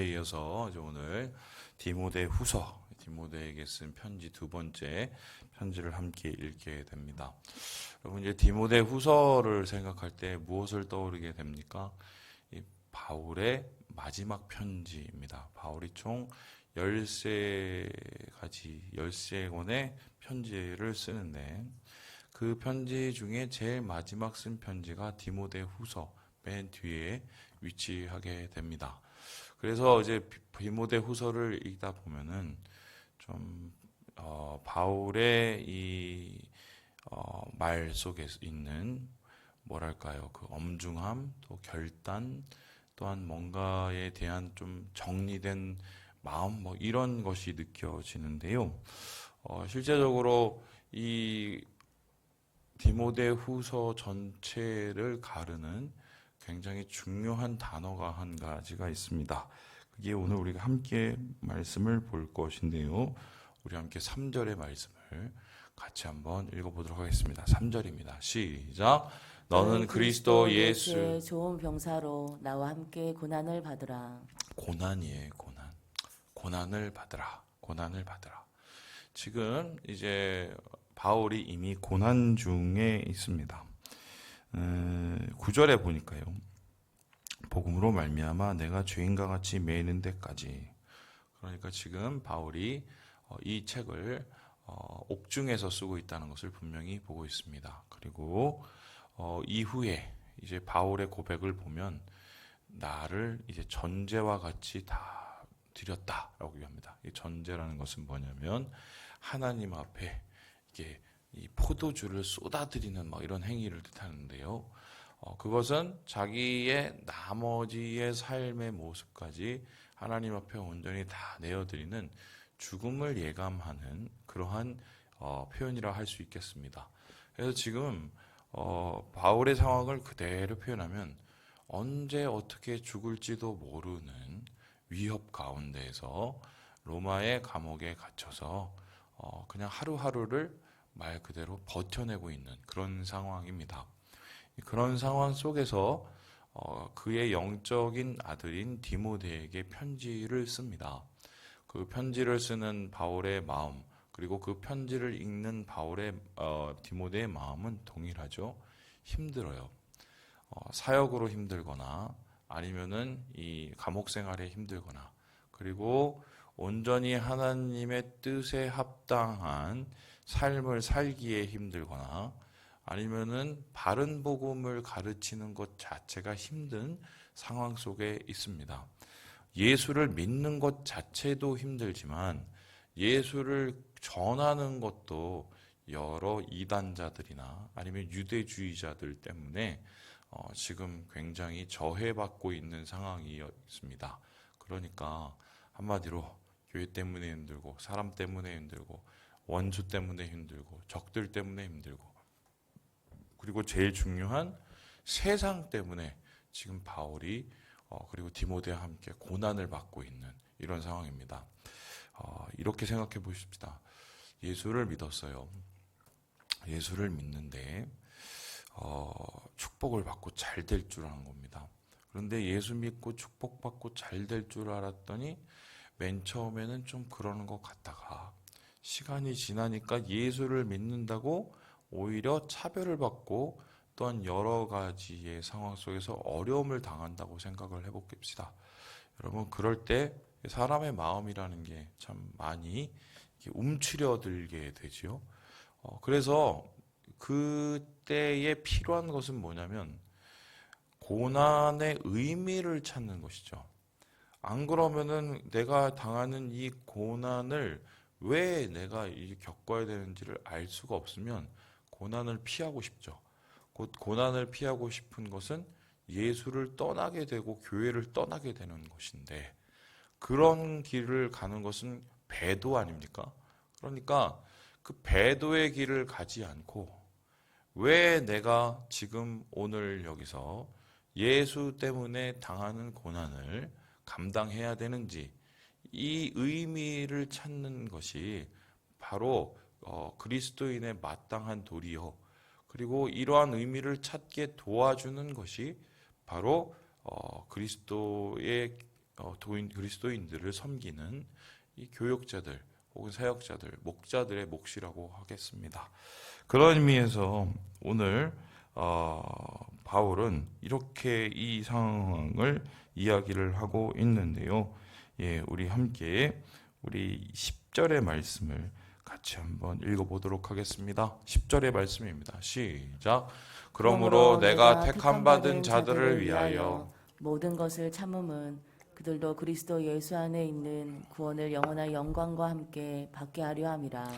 지난주에 이어서 이제 오늘 디모데에게 쓴 편지 두 번째 편지를 함께 읽게 됩니다. 여러분 이제 디모데후서를 생각할 때 무엇을 떠오르게 됩니까? 이 바울의 마지막 편지입니다. 바울이 총 13권의 편지를 쓰는데 그 편지 중에 제일 마지막 쓴 편지가 디모데후서 맨 뒤에 위치하게 됩니다. 그래서 이제 디모데후서를 읽다 보면은 좀 바울의 이 말 속에 있는 뭐랄까요, 그 엄중함, 또 결단, 또한 뭔가에 대한 좀 정리된 마음, 뭐 이런 것이 느껴지는데요. 실제적으로 이 디모데후서 전체를 가르는 굉장히 중요한 단어가 한 가지가 있습니다. 그게 오늘 우리가 함께 말씀을 볼 것인데요. 우리 함께 3절의 말씀을 같이 한번 읽어보도록 하겠습니다. 3절입니다. 시작. 너는 그리스도 예수의 좋은 병사로 나와 함께 고난을 받으라. 고난이에요, 고난. 고난을 받으라. 고난을 받으라. 지금 이제 바울이 이미 고난 중에 있습니다. 9절에 보니까요. 복음으로 말미암아 내가 죄인과 같이 매이는 데까지. 그러니까 지금 바울이 이 책을 옥중에서 쓰고 있다는 것을 분명히 보고 있습니다. 그리고 이후에 이제 바울의 고백을 보면 나를 이제 전제와 같이 다 드렸다라고 얘기합니다. 이 전제라는 것은 뭐냐면 하나님 앞에 이게 이 포도주를 쏟아드리는 막 이런 행위를 뜻하는데요. 그것은 자기의 나머지의 삶의 모습까지 하나님 앞에 온전히 다 내어드리는 죽음을 예감하는 그러한 표현이라 할 수 있겠습니다. 그래서 지금 바울의 상황을 그대로 표현하면 언제 어떻게 죽을지도 모르는 위협 가운데에서 로마의 감옥에 갇혀서 그냥 하루하루를 말 그대로 버텨내고 있는 그런 상황입니다. 그런 상황 속에서 그의 영적인 아들인 디모데에게 편지를 씁니다. 그 편지를 쓰는 바울의 마음, 그리고 그 편지를 읽는 디모데의 마음은 동일하죠. 힘들어요. 사역으로 힘들거나 아니면은 이 감옥 생활에 힘들거나, 그리고 온전히 하나님의 뜻에 합당한 삶을 살기에 힘들거나, 아니면은 바른 복음을 가르치는 것 자체가 힘든 상황 속에 있습니다. 예수를 믿는 것 자체도 힘들지만 예수를 전하는 것도 여러 이단자들이나 아니면 유대주의자들 때문에 지금 굉장히 저해받고 있는 상황이었습니다. 그러니까 한마디로 교회 때문에 힘들고, 사람 때문에 힘들고, 원수 때문에 힘들고, 적들 때문에 힘들고, 그리고 제일 중요한 세상 때문에 지금 바울이 그리고 디모데와 함께 고난을 받고 있는 이런 상황입니다. 이렇게 생각해 보십시다. 예수를 믿었어요. 예수를 믿는데 축복을 받고 잘 될 줄 아는 겁니다. 그런데 예수 믿고 축복받고 잘 될 줄 알았더니 맨 처음에는 좀 그러는 것 같다가 시간이 지나니까 예수를 믿는다고 오히려 차별을 받고 또한 여러 가지의 상황 속에서 어려움을 당한다고 생각을 해봅시다. 여러분, 그럴 때 사람의 마음이라는 게 참 많이 움츠려들게 되지요. 그래서 그때에 필요한 것은 뭐냐면 고난의 의미를 찾는 것이죠. 안 그러면은 내가 당하는 이 고난을 왜 내가 겪어야 되는지를 알 수가 없으면 고난을 피하고 싶죠. 곧 고난을 피하고 싶은 것은 예수를 떠나게 되고 교회를 떠나게 되는 것인데, 그런 길을 가는 것은 배도 아닙니까? 그러니까 그 배도의 길을 가지 않고 왜 내가 지금 오늘 여기서 예수 때문에 당하는 고난을 감당해야 되는지, 이 의미를 찾는 것이 바로 그리스도인의 마땅한 도리요, 그리고 이러한 의미를 찾게 도와주는 것이 바로 그리스도의 그리스도인들을 섬기는 이 교역자들 혹은 사역자들, 목자들의 몫이라고 하겠습니다. 그런 의미에서 오늘 바울은 이렇게 이 상황을 이야기를 하고 있는데요. 우리 함께 우리 10절의 말씀을 같이 한번 읽어보도록 하겠습니다. 10절의 말씀입니다. 시작. 그러므로 내가 택함 받은 자들을 위하여 모든 것을 참음은 그들도 그리스도 예수 안에 있는 구원을 영원한 영광과 함께 받게 하려 함이라.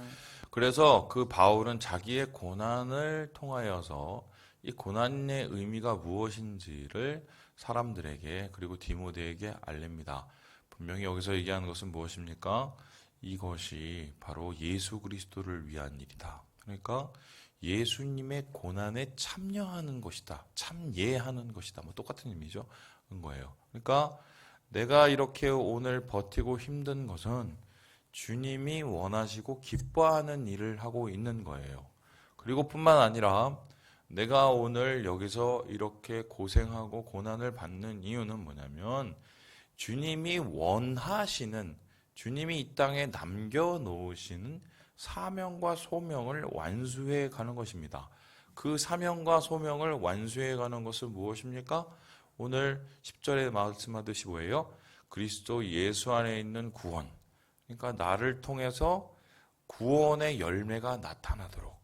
그래서 그 바울은 자기의 고난을 통하여서 이 고난의 의미가 무엇인지를 사람들에게 그리고 디모데에게 알립니다. 분명히 여기서 얘기하는 것은 무엇입니까? 이것이 바로 예수 그리스도를 위한 일이다. 그러니까 예수님의 고난에 참여하는 것이다. 참예하는 것이다. 뭐 똑같은 의미죠. 그런 거예요. 그러니까 내가 이렇게 오늘 버티고 힘든 것은 주님이 원하시고 기뻐하는 일을 하고 있는 거예요. 그리고 뿐만 아니라 내가 오늘 여기서 이렇게 고생하고 고난을 받는 이유는 뭐냐면 주님이 원하시는, 주님이 이 땅에 남겨놓으시는 사명과 소명을 완수해 가는 것입니다. 그 사명과 소명을 완수해 가는 것은 무엇입니까? 오늘 10절에 말씀하듯이 뭐예요? 그리스도 예수 안에 있는 구원. 그러니까 나를 통해서 구원의 열매가 나타나도록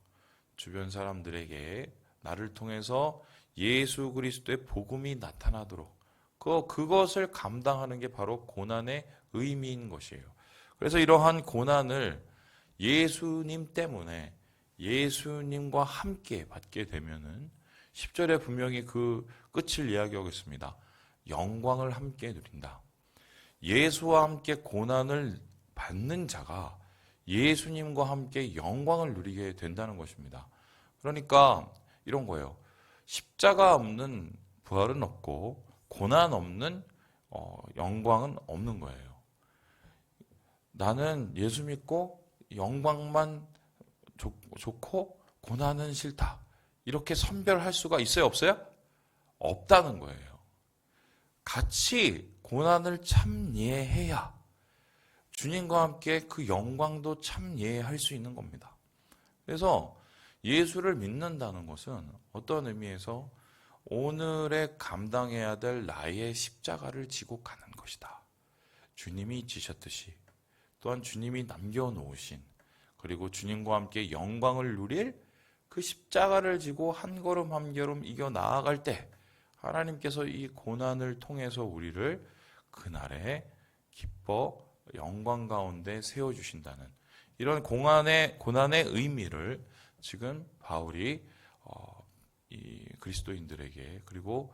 주변 사람들에게 나를 통해서 예수 그리스도의 복음이 나타나도록 그것을 감당하는 게 바로 고난의 의미인 것이에요. 그래서 이러한 고난을 예수님 때문에 예수님과 함께 받게 되면은 10절에 분명히 그 끝을 이야기하고 있습니다. 영광을 함께 누린다. 예수와 함께 고난을 받는 자가 예수님과 함께 영광을 누리게 된다는 것입니다. 그러니까 이런 거예요. 십자가 없는 부활은 없고 고난 없는 영광은 없는 거예요. 나는 예수 믿고 영광만 좋고 고난은 싫다. 이렇게 선별할 수가 있어요? 없어요? 없다는 거예요. 같이 고난을 참예해야 주님과 함께 그 영광도 참예할 수 있는 겁니다. 그래서 예수를 믿는다는 것은 어떤 의미에서 오늘에 감당해야 될 나의 십자가를 지고 가는 것이다. 주님이 지셨듯이 또한 주님이 남겨놓으신 그리고 주님과 함께 영광을 누릴 그 십자가를 지고 한 걸음 한 걸음 이겨 나아갈 때 하나님께서 이 고난을 통해서 우리를 그날에 기뻐 영광 가운데 세워주신다는 이런 고난의 의미를 지금 바울이 이 그리스도인들에게 그리고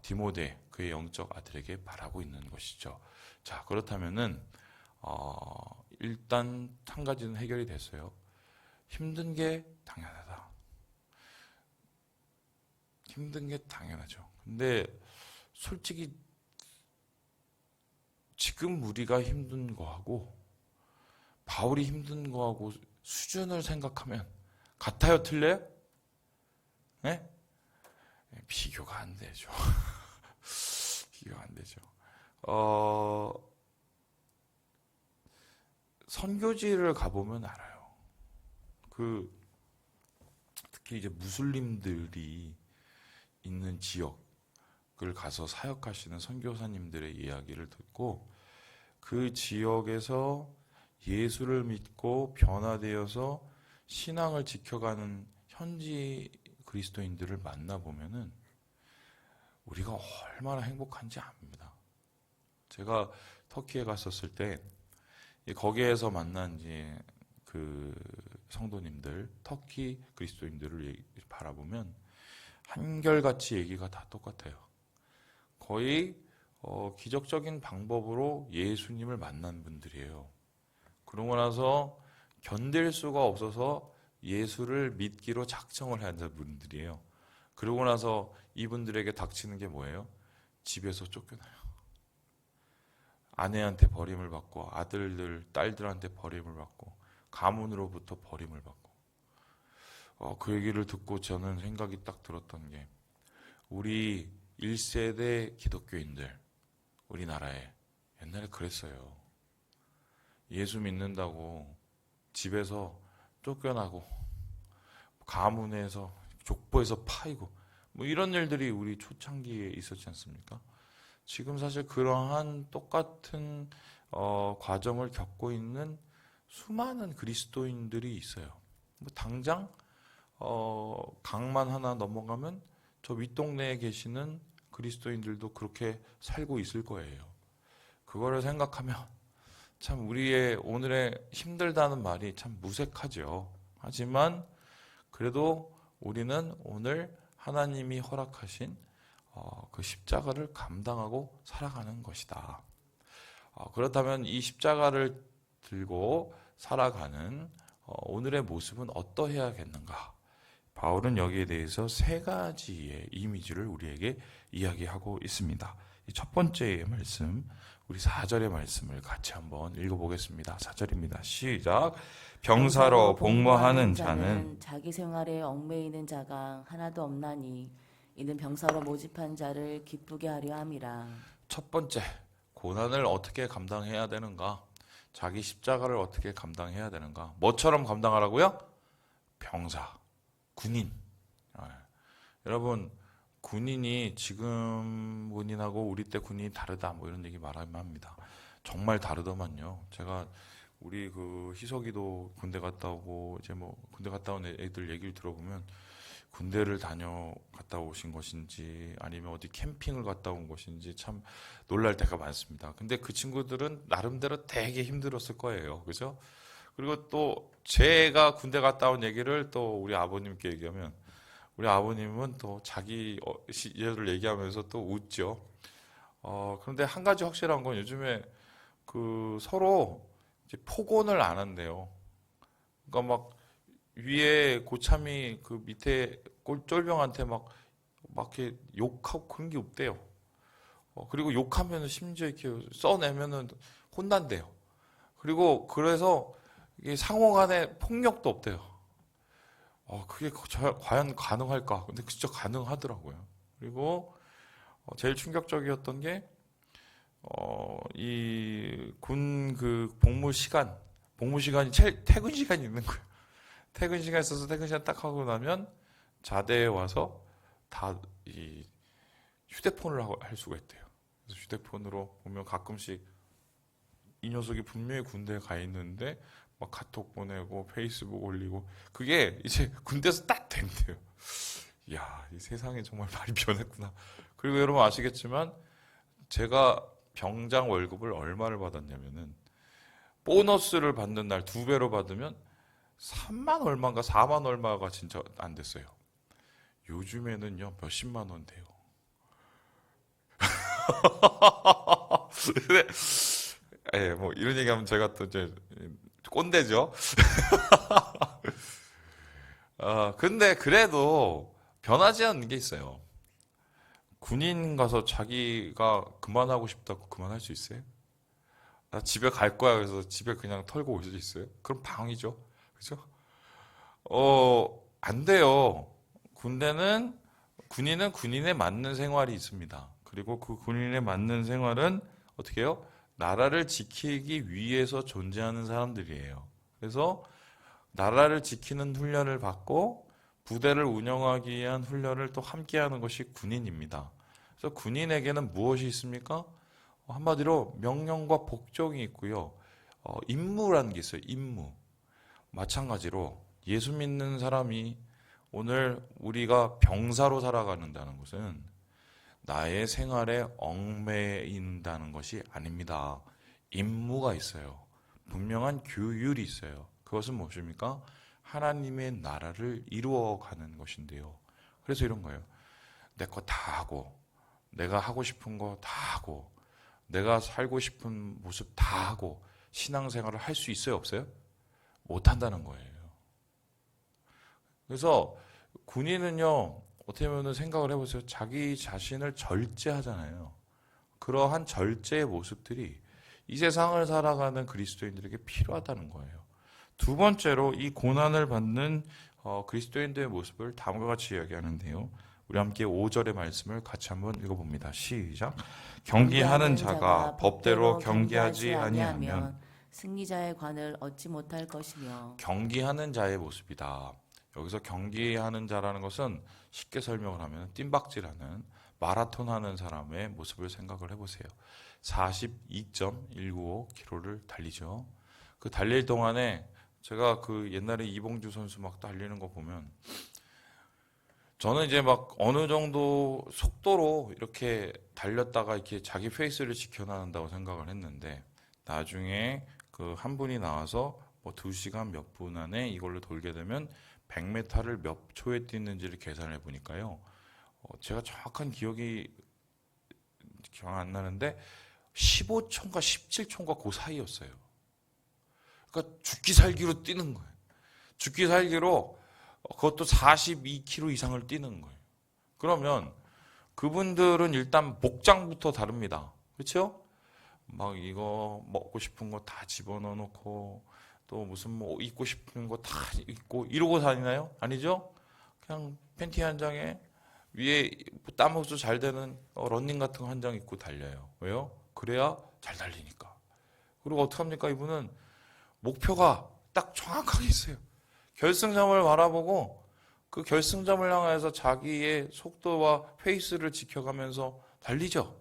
디모데 그의 영적 아들에게 바라고 있는 것이죠. 자, 그렇다면은 일단 한 가지는 해결이 됐어요. 힘든 게 당연하다. 힘든 게 당연하죠. 근데 솔직히 지금 우리가 힘든 거하고 바울이 힘든 거하고 수준을 생각하면 같아요? 틀려요? 네? 비교가 안 되죠. 비교가 안 되죠. 선교지를 가보면 알아요. 특히 이제 무슬림들이 있는 지역을 가서 사역하시는 선교사님들의 이야기를 듣고 그 지역에서 예수를 믿고 변화되어서 신앙을 지켜가는 현지 그리스도인들을 만나보면은 우리가 얼마나 행복한지 압니다. 제가 터키에 갔었을 때 거기에서 만난 이제 그 성도님들, 터키 그리스도인들을 바라보면 한결같이 얘기가 다 똑같아요. 거의 기적적인 방법으로 예수님을 만난 분들이에요. 그러고 나서 견딜 수가 없어서 예수를 믿기로 작정을 한 분들이에요. 그러고 나서 이분들에게 닥치는 게 뭐예요? 집에서 쫓겨나요. 아내한테 버림을 받고 아들들, 딸들한테 버림을 받고 가문으로부터 버림을 받고 그 얘기를 듣고 저는 생각이 딱 들었던 게 우리 1세대 기독교인들 우리나라에 옛날에 그랬어요. 예수 믿는다고 집에서 쫓겨나고 가문에서 족보에서 파이고 뭐 이런 일들이 우리 초창기에 있었지 않습니까? 지금 사실 그러한 똑같은 과정을 겪고 있는 수많은 그리스도인들이 있어요. 뭐 당장 강만 하나 넘어가면 저 윗동네에 계시는 그리스도인들도 그렇게 살고 있을 거예요. 그거를 생각하면 참 우리의 오늘의 힘들다는 말이 참 무색하죠. 하지만 그래도 우리는 오늘 하나님이 허락하신 그 십자가를 감당하고 살아가는 것이다. 그렇다면 이 십자가를 들고 살아가는 오늘의 모습은 어떠해야겠는가? 바울은 여기에 대해서 세 가지의 이미지를 우리에게 이야기하고 있습니다. 첫 번째 말씀, 우리 4절의 말씀을 같이 한번 읽어보겠습니다. 4절입니다. 시작. 병사로 복무하는 자는 자기 생활에 얽매이는 자가 하나도 없나니 이는 병사로 모집한 자를 기쁘게 하려 함이라. 첫 번째, 고난을 어떻게 감당해야 되는가? 자기 십자가를 어떻게 감당해야 되는가? 뭐처럼 감당하라고요? 병사, 군인. 여러분, 군인이 지금 군인하고 우리 때 군인이 다르다 뭐 이런 얘기 말하면 합니다. 정말 다르더만요. 제가 우리 그 희석이도 군대 갔다 오고 이제 뭐 군대 갔다 온 애들 얘기를 들어보면 군대를 갔다 오신 것인지 아니면 어디 캠핑을 갔다 온 것인지 참 놀랄 때가 많습니다. 근데 그 친구들은 나름대로 되게 힘들었을 거예요. 그죠? 그리고 또 제가 군대 갔다 온 얘기를 또 우리 아버님께 얘기하면 우리 아버님은 또 자기 시절을 얘기하면서 또 웃죠. 그런데 한 가지 확실한 건 요즘에 그 서로 이제 폭언을 안 한대요. 그러니까 막 위에 고참이 그 밑에 쫄병한테 막 이렇게 욕하고 그런 게 없대요. 그리고 욕하면은 심지어 이렇게 써내면은 혼난대요. 그리고 그래서 이게 상호 간에 폭력도 없대요. 그게 과연 가능할까? 근데 진짜 가능하더라고요. 그리고 제일 충격적이었던 게 이 군 그 복무 시간이 퇴근 시간이 있는 거예요. 퇴근 시간 있어서 퇴근 시간 딱 하고 나면 자대에 와서 다 이 휴대폰을 할 수가 있대요. 그래서 휴대폰으로 보면 가끔씩 이 녀석이 분명히 군대에 가 있는데 막 카톡 보내고 페이스북 올리고 그게 이제 군대에서 딱 된대요. 이야, 이 세상에 정말 많이 변했구나. 그리고 여러분 아시겠지만 제가 병장 월급을 얼마를 받았냐면은 보너스를 받는 날 2배로 받으면 3만 얼마인가 4만 얼마가 진짜 안 됐어요. 요즘에는요 몇십만 원 돼요. 근데 뭐 이런 얘기하면 제가 또 이제 꼰대죠. 근데 그래도 변하지 않는 게 있어요. 군인 가서 자기가 그만하고 싶다고 그만할 수 있어요? 나 집에 갈 거야. 그래서 집에 그냥 털고 올 수 있어요? 그럼 방이죠. 그죠? 안 돼요. 군인은 군인에 맞는 생활이 있습니다. 그리고 그 군인에 맞는 생활은 어떻게 해요? 나라를 지키기 위해서 존재하는 사람들이에요. 그래서 나라를 지키는 훈련을 받고 부대를 운영하기 위한 훈련을 또 함께 하는 것이 군인입니다. 그래서 군인에게는 무엇이 있습니까? 한마디로 명령과 복종이 있고요. 임무라는 게 있어요. 임무. 마찬가지로 예수 믿는 사람이 오늘 우리가 병사로 살아가는다는 것은 나의 생활에 얽매인다는 것이 아닙니다. 임무가 있어요. 분명한 규율이 있어요. 그것은 무엇입니까? 하나님의 나라를 이루어가는 것인데요. 그래서 이런 거예요. 내 거 다 하고 내가 하고 싶은 거 다 하고 내가 살고 싶은 모습 다 하고 신앙생활을 할 수 있어요? 없어요? 못한다는 거예요. 그래서 군인은요, 어떻게 보면 생각을 해보세요. 자기 자신을 절제하잖아요. 그러한 절제의 모습들이 이 세상을 살아가는 그리스도인들에게 필요하다는 거예요. 두 번째로 이 고난을 받는 그리스도인들의 모습을 다음과 같이 이야기하는데요. 우리 함께 5절의 말씀을 같이 한번 읽어봅니다. 시작. 경기하는 자가 법대로 경기하지 아니하면 승리자의 관을 얻지 못할 것이며. 경기하는 자의 모습이다. 여기서 경기하는 자라는 것은 쉽게 설명을 하면 뜀박질하는 마라톤 하는 사람의 모습을 생각을 해보세요. 42.195km를 달리죠. 그 달릴 동안에 제가 그 옛날에 이봉주 선수 막 달리는 거 보면 저는 이제 막 어느 정도 속도로 이렇게 달렸다가 이렇게 자기 페이스를 지켜나간다고 생각을 했는데 나중에 그 한 분이 나와서 뭐 2시간 몇 분 안에 이걸로 돌게 되면 100m를 몇 초에 뛰는지를 계산해 보니까요. 제가 정확한 기억 안 나는데 15초인가 17초인가 그 사이였어요. 그러니까 죽기 살기로 뛰는 거예요. 죽기 살기로 그것도 42km 이상을 뛰는 거예요. 그러면 그분들은 일단 복장부터 다릅니다. 그렇죠? 막 이거 먹고 싶은 거 다 집어넣어 놓고 또 무슨 뭐 입고 싶은 거 다 입고 이러고 다니나요? 아니죠? 그냥 팬티 한 장에 위에 땀 흡수 잘 되는 러닝 같은 거 한 장 입고 달려요. 왜요? 그래야 잘 달리니까. 그리고 어떻게 합니까? 이분은 목표가 딱 정확하게 있어요. 결승점을 바라보고 그 결승점을 향해서 자기의 속도와 페이스를 지켜가면서 달리죠.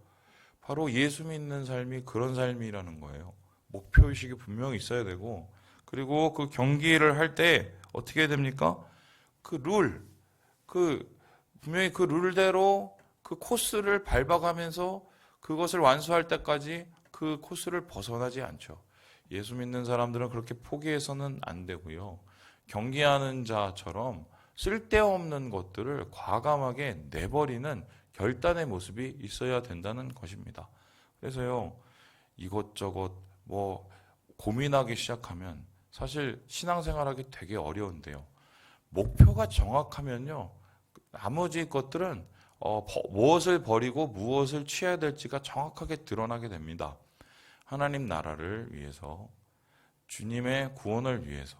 바로 예수 믿는 삶이 그런 삶이라는 거예요. 목표의식이 분명히 있어야 되고, 그리고 그 경기를 할 때 어떻게 해야 됩니까? 분명히 그 룰대로 그 코스를 밟아가면서 그것을 완수할 때까지 그 코스를 벗어나지 않죠. 예수 믿는 사람들은 그렇게 포기해서는 안 되고요. 경기하는 자처럼 쓸데없는 것들을 과감하게 내버리는 결단의 모습이 있어야 된다는 것입니다. 그래서요, 이것저것 뭐 고민하기 시작하면 사실 신앙생활하기 되게 어려운데요. 목표가 정확하면요, 나머지 것들은 무엇을 버리고 무엇을 취해야 될지가 정확하게 드러나게 됩니다. 하나님 나라를 위해서, 주님의 구원을 위해서,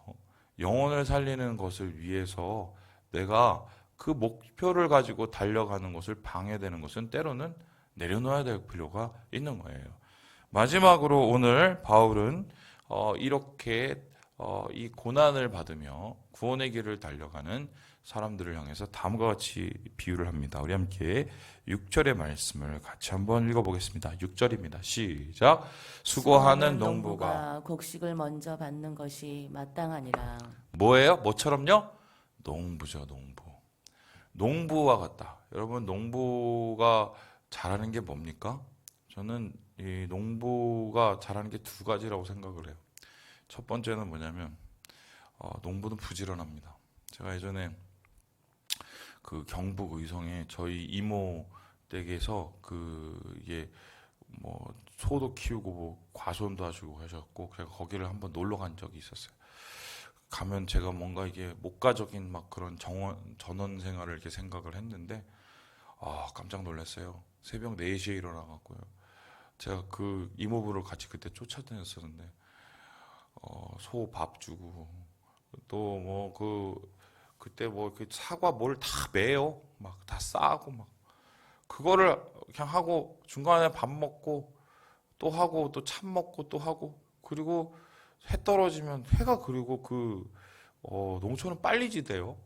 영혼을 살리는 것을 위해서 내가 그 목표를 가지고 달려가는 것을 방해되는 것은 때로는 내려놓아야 될 필요가 있는 거예요. 마지막으로 오늘 바울은 이렇게 이 고난을 받으며 구원의 길을 달려가는 사람들을 향해서 다음과 같이 비유를 합니다. 우리 함께 6절의 말씀을 같이 한번 읽어보겠습니다. 6절입니다. 시작. 수고하는 농부가 곡식을 먼저 받는 것이 마땅하니라. 뭐예요? 뭐처럼요? 농부죠, 농부. 농부와 같다. 여러분, 농부가 잘하는 게 뭡니까? 저는 이 농부가 잘하는 게 2가지라고 생각을 해요. 첫 번째는 뭐냐면 농부는 부지런합니다. 제가 예전에 그 경북 의성에 저희 이모 댁에서 이게 뭐 소도 키우고 뭐 과수원도 하시고 하셨고, 그래서 거기를 한번 놀러 간 적이 있었어요. 가면 제가 뭔가 이게 목가적인 막 그런 전원 생활을 이렇게 생각을 했는데 깜짝 놀랐어요. 새벽 4시에 일어나갖고요. 제가 그 이모부를 같이 그때 쫓아다녔었는데 소 밥 주고 또 뭐 그때 뭐 그 사과 뭘 다 매요. 막 다 싸고 막 그거를 그냥 하고 중간에 밥 먹고 또 하고 또 참 먹고 또 하고, 그리고 해 떨어지면 해가 그리고 농촌은 빨리 지대요.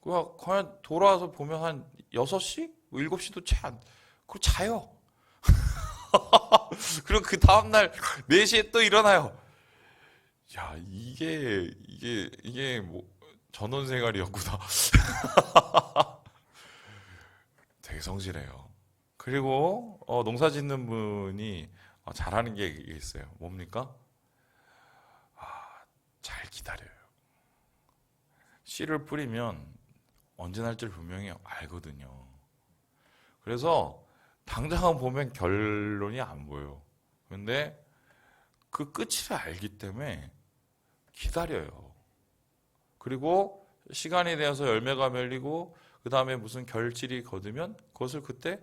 그냥 돌아와서 보면 한 6시? 7시도 채 안, 그리고 자요. 그리고 그 다음날 4시에 또 일어나요. 야, 이게 뭐, 전원 생활이었구나. 되게 성실해요. 그리고, 농사 짓는 분이 잘하는 게 있어요. 뭡니까? 잘 기다려요. 씨를 뿌리면 언제 날지를 분명히 알거든요. 그래서 당장은 보면 결론이 안 보여요. 근데 그 끝을 알기 때문에 기다려요. 그리고 시간이 되어서 열매가 맺리고 그 다음에 무슨 결실이 거두면 그것을 그때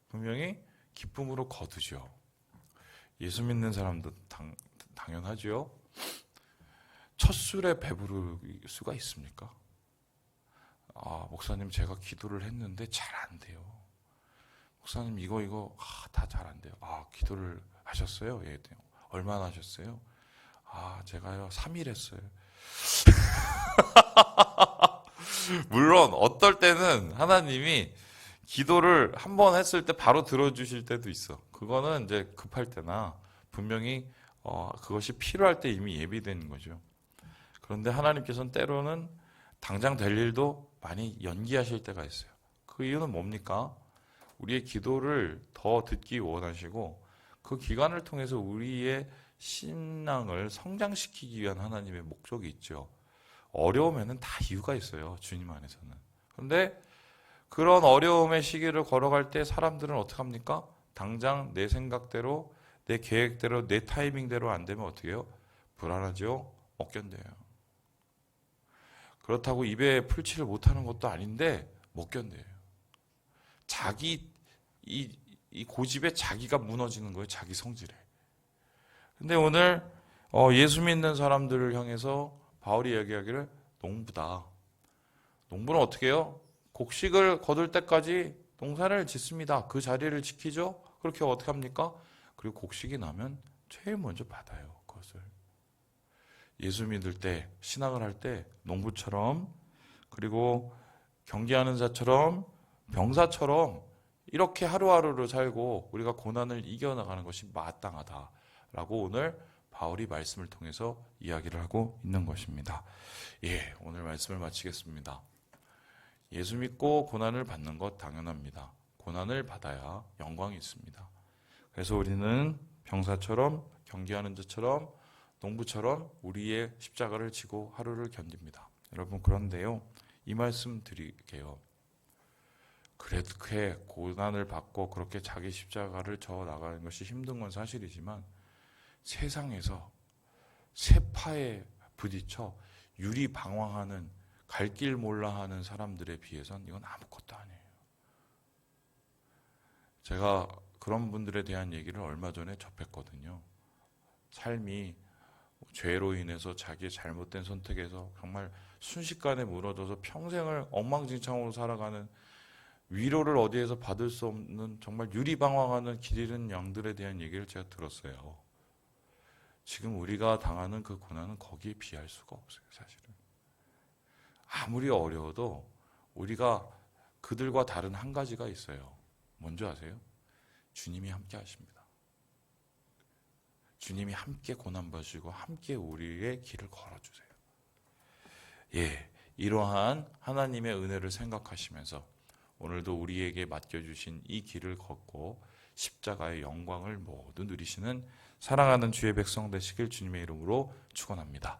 분명히 기쁨으로 거두죠. 예수 믿는 사람도 당연하죠. 첫 술에 배부를 수가 있습니까? 목사님 제가 기도를 했는데 잘 안 돼요. 목사님 이거 다 잘 안 돼요. 기도를 하셨어요? 예, 얼마나 하셨어요? 제가요 3일 했어요. 물론 어떨 때는 하나님이 기도를 한 번 했을 때 바로 들어주실 때도 있어. 그거는 이제 급할 때나 분명히 그것이 필요할 때 이미 예비된 거죠. 그런데 하나님께서는 때로는 당장 될 일도 많이 연기하실 때가 있어요. 그 이유는 뭡니까? 우리의 기도를 더 듣기 원하시고 그 기간을 통해서 우리의 신앙을 성장시키기 위한 하나님의 목적이 있죠. 어려움에는 다 이유가 있어요. 주님 안에서는. 그런데 그런 어려움의 시기를 걸어갈 때 사람들은 어떻게 합니까? 당장 내 생각대로, 내 계획대로, 내 타이밍대로 안 되면 어떻게 해요? 불안하죠? 못 견뎌요. 그렇다고 입에 풀칠을 못하는 것도 아닌데 못 견뎌요. 이 고집에 자기가 무너지는 거예요. 자기 성질에. 근데 오늘 예수 믿는 사람들을 향해서 바울이 얘기하기를 농부다. 농부는 어떻게 해요? 곡식을 거둘 때까지 농사를 짓습니다. 그 자리를 지키죠. 그렇게 어떻게 합니까? 그리고 곡식이 나면 제일 먼저 받아요. 그것을. 예수 믿을 때, 신앙을 할 때 농부처럼, 그리고 경계하는 자처럼, 병사처럼 이렇게 하루하루를 살고 우리가 고난을 이겨나가는 것이 마땅하다라고 오늘 바울이 말씀을 통해서 이야기를 하고 있는 것입니다. 예, 오늘 말씀을 마치겠습니다. 예수 믿고 고난을 받는 것 당연합니다. 고난을 받아야 영광이 있습니다. 그래서 우리는 병사처럼, 경계하는 자처럼, 농부처럼 우리의 십자가를 지고 하루를 견딥니다. 여러분, 그런데요, 이 말씀 드릴게요. 그렇게 고난을 받고 그렇게 자기 십자가를 져 나가는 것이 힘든 건 사실이지만 세상에서 세파에 부딪혀 유리방황하는, 갈 길 몰라 하는 사람들에 비해선 이건 아무것도 아니에요. 제가 그런 분들에 대한 얘기를 얼마 전에 접했거든요. 삶이 죄로 인해서 자기의 잘못된 선택에서 정말 순식간에 무너져서 평생을 엉망진창으로 살아가는, 위로를 어디에서 받을 수 없는 정말 유리방황하는 길 잃은 양들에 대한 얘기를 제가 들었어요. 지금 우리가 당하는 그 고난은 거기에 비할 수가 없어요, 사실은. 아무리 어려워도 우리가 그들과 다른 한 가지가 있어요. 뭔지 아세요? 주님이 함께 하십니다. 주님이 함께 고난받으시고 함께 우리의 길을 걸어주세요. 예, 이러한 하나님의 은혜를 생각하시면서 오늘도 우리에게 맡겨주신 이 길을 걷고 십자가의 영광을 모두 누리시는 사랑하는 주의 백성 되시길 주님의 이름으로 축원합니다.